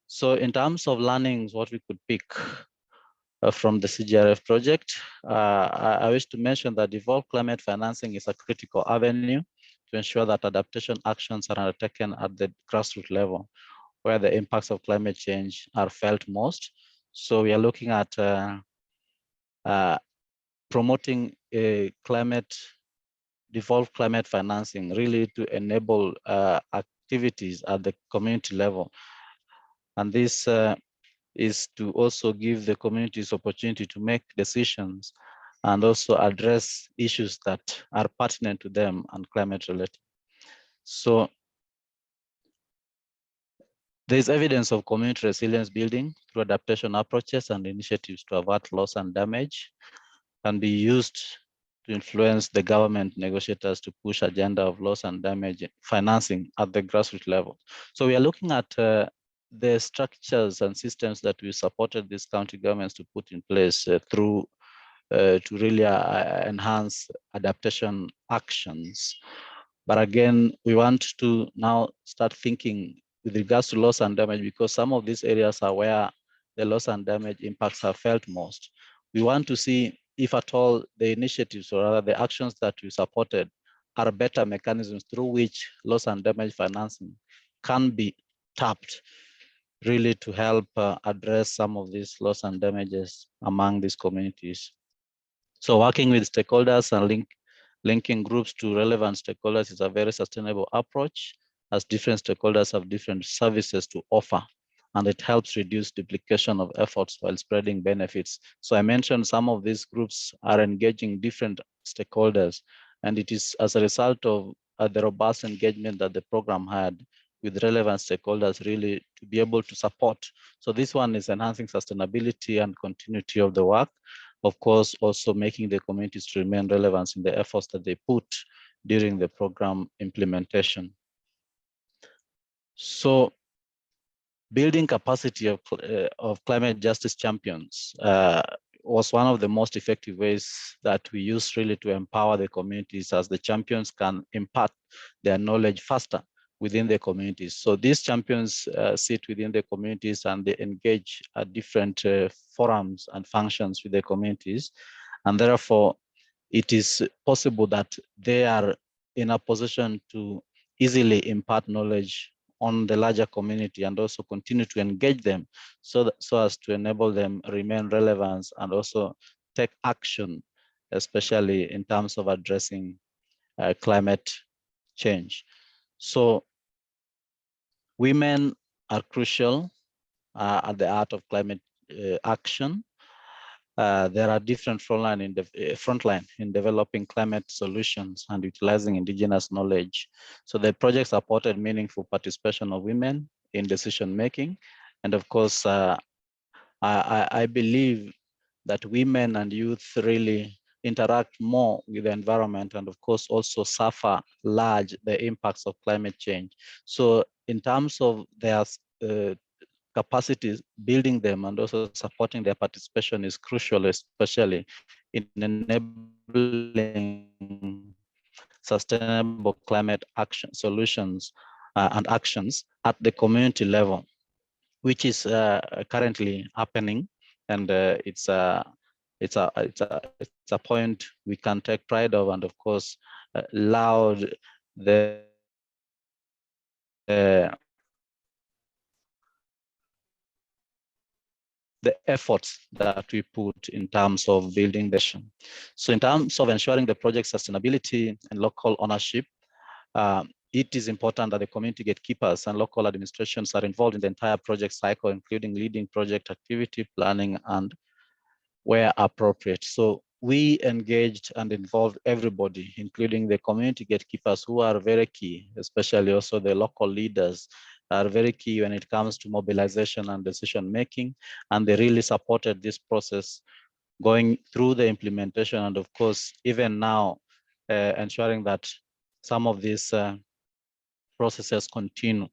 So in terms of learnings, what we could pick from the CJRF project, I wish to mention that devolved climate financing is a critical avenue to ensure that adaptation actions are undertaken at the grassroots level, where the impacts of climate change are felt most. So we are looking at promoting a devolved climate financing, really to enable activities at the community level. And this is to also give the communities opportunity to make decisions and also address issues that are pertinent to them and climate related. So there is evidence of community resilience building through adaptation approaches and initiatives to avert loss and damage can be used to influence the government negotiators to push agenda of loss and damage financing at the grassroots level. So we are looking at the structures and systems that we supported these county governments to put in place through to really enhance adaptation actions. But again, we want to now start thinking with regards to loss and damage, because some of these areas are where the loss and damage impacts are felt most. We want to see if at all the initiatives or rather the actions that we supported are better mechanisms through which loss and damage financing can be tapped really to help address some of these loss and damages among these communities. So working with stakeholders and linking groups to relevant stakeholders is a very sustainable approach, as different stakeholders have different services to offer, and it helps reduce duplication of efforts while spreading benefits. So I mentioned some of these groups are engaging different stakeholders, and it is as a result of the robust engagement that the program had with relevant stakeholders really to be able to support. So this one is enhancing sustainability and continuity of the work. Of course, also making the communities to remain relevant in the efforts that they put during the program implementation. So building capacity of climate justice champions was one of the most effective ways that we use really to empower the communities, as the champions can impart their knowledge faster within the communities. So these champions sit within the communities and they engage at different forums and functions with the communities. And therefore, it is possible that they are in a position to easily impart knowledge on the larger community and also continue to engage them so as to enable them remain relevant and also take action, especially in terms of addressing climate change. So women are crucial at the art of climate action. There are different frontline in developing climate solutions and utilizing indigenous knowledge. So the project supported meaningful participation of women in decision making. And of course, I believe that women and youth really interact more with the environment and of course also suffer large the impacts of climate change. So in terms of their capacities, building them and also supporting their participation is crucial, especially in enabling sustainable climate action solutions and actions at the community level, which is currently happening, and it's a point we can take pride of, and of course loud the efforts that we put in terms of building the nation. So in terms of ensuring the project sustainability and local ownership, it is important that the community gatekeepers and local administrations are involved in the entire project cycle, including leading project activity, planning, and where appropriate. So we engaged and involved everybody, including the community gatekeepers, who are very key, especially also the local leaders are very key when it comes to mobilization and decision making. And they really supported this process going through the implementation. And of course, even now, ensuring that some of these processes continue